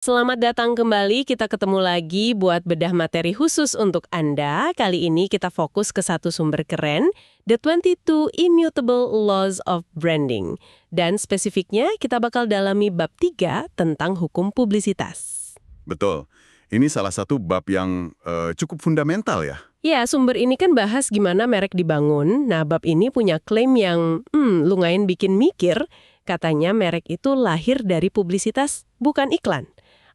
Selamat datang kembali, kita ketemu lagi buat bedah materi khusus untuk Anda. Kali ini kita fokus ke satu sumber keren, The 22 Immutable Laws of Branding. Dan spesifiknya kita bakal dalami bab 3 tentang hukum publisitas. Betul. Ini salah satu bab yang cukup fundamental ya. Ya, sumber ini kan bahas gimana merek dibangun. Nah, bab ini punya klaim yang lumayan bikin mikir. Katanya merek itu lahir dari publisitas, bukan iklan.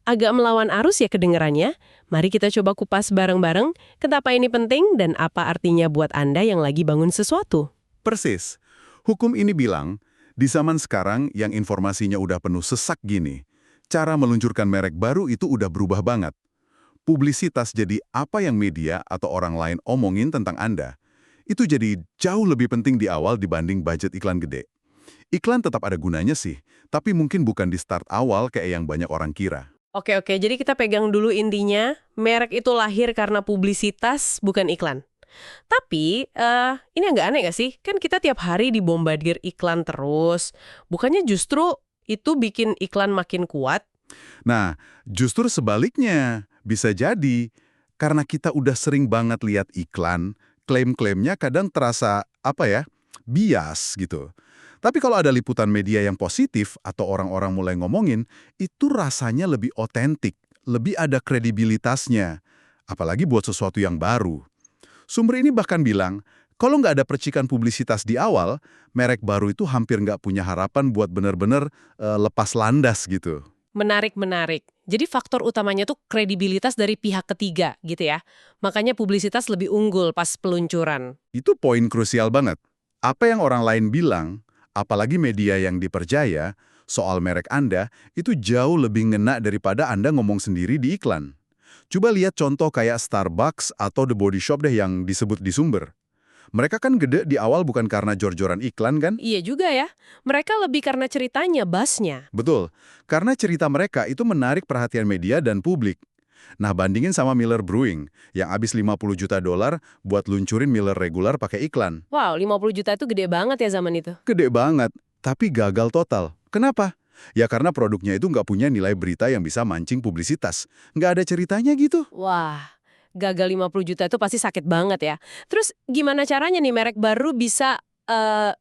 Agak melawan arus ya kedengerannya. Mari kita coba kupas bareng-bareng kenapa ini penting dan apa artinya buat Anda yang lagi bangun sesuatu. Persis. Hukum ini bilang, di zaman sekarang yang informasinya udah penuh sesak gini, cara meluncurkan merek baru itu udah berubah banget. Publisitas jadi apa yang media atau orang lain omongin tentang Anda. Itu jadi jauh lebih penting di awal dibanding budget iklan gede. Iklan tetap ada gunanya sih, tapi mungkin bukan di start awal kayak yang banyak orang kira. Oke, jadi kita pegang dulu intinya, merek itu lahir karena publisitas, bukan iklan. Tapi, ini agak aneh nggak sih? Kan kita tiap hari dibombardir iklan terus. Bukannya justru itu bikin iklan makin kuat? Nah, justru sebaliknya, bisa jadi karena kita udah sering banget lihat iklan, klaim-klaimnya kadang terasa, bias gitu. Tapi kalau ada liputan media yang positif atau orang-orang mulai ngomongin, itu rasanya lebih otentik, lebih ada kredibilitasnya. Apalagi buat sesuatu yang baru. Sumber ini bahkan bilang, kalau nggak ada percikan publisitas di awal, merek baru itu hampir nggak punya harapan buat benar-benar lepas landas gitu. Menarik. Jadi faktor utamanya tuh kredibilitas dari pihak ketiga gitu ya. Makanya publisitas lebih unggul pas peluncuran. Itu poin krusial banget. Apa yang orang lain bilang, apalagi media yang dipercaya, soal merek Anda, itu jauh lebih ngena daripada Anda ngomong sendiri di iklan. Coba lihat contoh kayak Starbucks atau The Body Shop deh yang disebut di sumber. Mereka kan gede di awal bukan karena jor-joran iklan kan? Iya juga ya. Mereka lebih karena ceritanya, bassnya. Betul, karena cerita mereka itu menarik perhatian media dan publik. Nah, bandingin sama Miller Brewing, yang habis $50 juta buat luncurin Miller regular pakai iklan. Wow, 50 juta itu gede banget ya zaman itu. Gede banget, tapi gagal total. Kenapa? Ya karena produknya itu nggak punya nilai berita yang bisa mancing publisitas. Nggak ada ceritanya gitu. Wah, gagal 50 juta itu pasti sakit banget ya. Terus gimana caranya nih merek baru bisa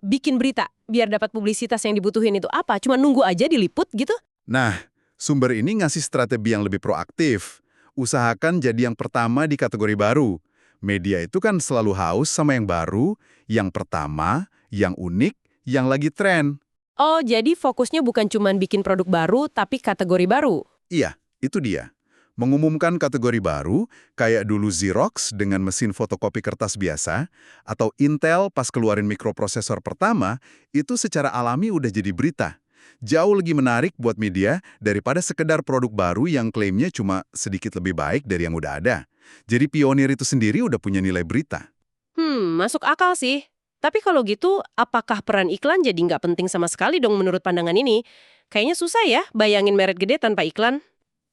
bikin berita biar dapat publisitas yang dibutuhin itu apa? Cuma nunggu aja diliput gitu? Nah, sumber ini ngasih strategi yang lebih proaktif. Usahakan jadi yang pertama di kategori baru. Media itu kan selalu haus sama yang baru, yang pertama, yang unik, yang lagi tren. Oh, jadi fokusnya bukan cuma bikin produk baru, tapi kategori baru. Iya, itu dia. Mengumumkan kategori baru, kayak dulu Xerox dengan mesin fotokopi kertas biasa, atau Intel pas keluarin mikroprosesor pertama, itu secara alami udah jadi berita. Jauh lebih menarik buat media daripada sekedar produk baru yang klaimnya cuma sedikit lebih baik dari yang udah ada. Jadi pionir itu sendiri udah punya nilai berita. Masuk akal sih. Tapi kalau gitu, apakah peran iklan jadi nggak penting sama sekali dong menurut pandangan ini? Kayaknya susah ya bayangin merek gede tanpa iklan.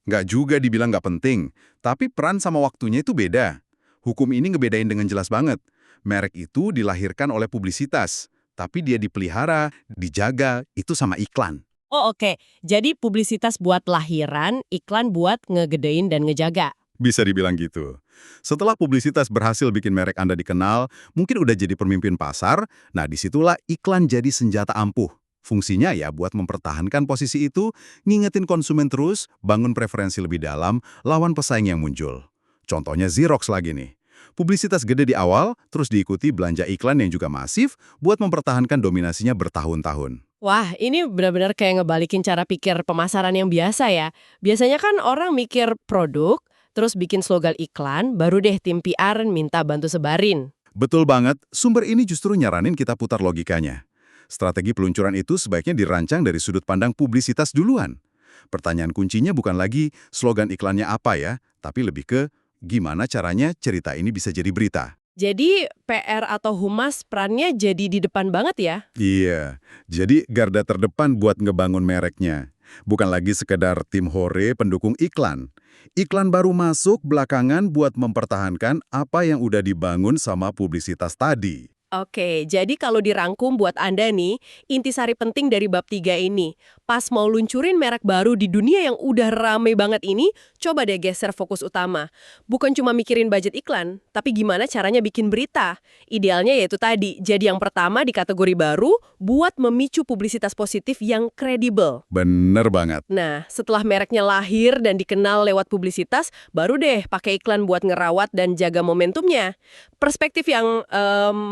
Nggak juga dibilang nggak penting, tapi peran sama waktunya itu beda. Hukum ini ngebedain dengan jelas banget. Merek itu dilahirkan oleh publisitas, tapi dia dipelihara, dijaga, itu sama iklan. Oh oke, jadi publisitas buat lahiran, iklan buat ngegedein dan ngejaga. Bisa dibilang gitu. Setelah publisitas berhasil bikin merek Anda dikenal, mungkin udah jadi pemimpin pasar, nah disitulah iklan jadi senjata ampuh. Fungsinya ya buat mempertahankan posisi itu, ngingetin konsumen terus, bangun preferensi lebih dalam, lawan pesaing yang muncul. Contohnya Xerox lagi nih. Publisitas gede di awal, terus diikuti belanja iklan yang juga masif buat mempertahankan dominasinya bertahun-tahun. Wah, ini benar-benar kayak ngebalikin cara pikir pemasaran yang biasa ya. Biasanya kan orang mikir produk, terus bikin slogan iklan, baru deh tim PR minta bantu sebarin. Betul banget, sumber ini justru nyaranin kita putar logikanya. Strategi peluncuran itu sebaiknya dirancang dari sudut pandang publisitas duluan. Pertanyaan kuncinya bukan lagi slogan iklannya apa ya, tapi lebih ke gimana caranya cerita ini bisa jadi berita. Jadi PR atau humas perannya jadi di depan banget ya? Iya, jadi garda terdepan buat ngebangun mereknya. Bukan lagi sekedar tim hore pendukung iklan. Iklan baru masuk belakangan buat mempertahankan apa yang udah dibangun sama publisitas tadi. Oke, jadi kalau dirangkum buat Anda nih, intisari penting dari bab 3 ini. Pas mau luncurin merek baru di dunia yang udah rame banget ini, coba deh geser fokus utama. Bukan cuma mikirin budget iklan, tapi gimana caranya bikin berita. Idealnya yaitu tadi, jadi yang pertama di kategori baru, buat memicu publisitas positif yang kredibel. Bener banget. Nah, setelah mereknya lahir dan dikenal lewat publisitas, baru deh pakai iklan buat ngerawat dan jaga momentumnya. Perspektif yang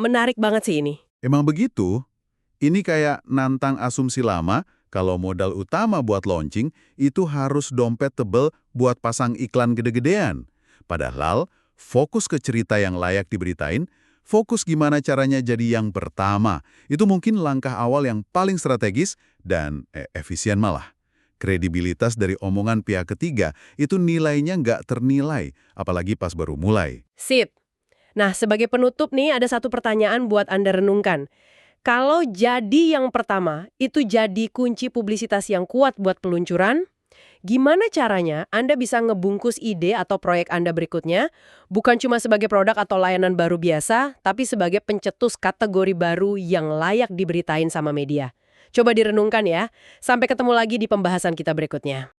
menarik banget sih ini. Emang begitu? Ini kayak nantang asumsi lama kalau modal utama buat launching itu harus dompet tebel buat pasang iklan gede-gedean. Padahal, fokus ke cerita yang layak diberitain, fokus gimana caranya jadi yang pertama, itu mungkin langkah awal yang paling strategis dan efisien malah. Kredibilitas dari omongan pihak ketiga itu nilainya nggak ternilai, apalagi pas baru mulai. Sip. Nah, sebagai penutup nih ada satu pertanyaan buat Anda renungkan. Kalau jadi yang pertama, itu jadi kunci publisitas yang kuat buat peluncuran, gimana caranya Anda bisa ngebungkus ide atau proyek Anda berikutnya, bukan cuma sebagai produk atau layanan baru biasa, tapi sebagai pencetus kategori baru yang layak diberitain sama media. Coba direnungkan ya. Sampai ketemu lagi di pembahasan kita berikutnya.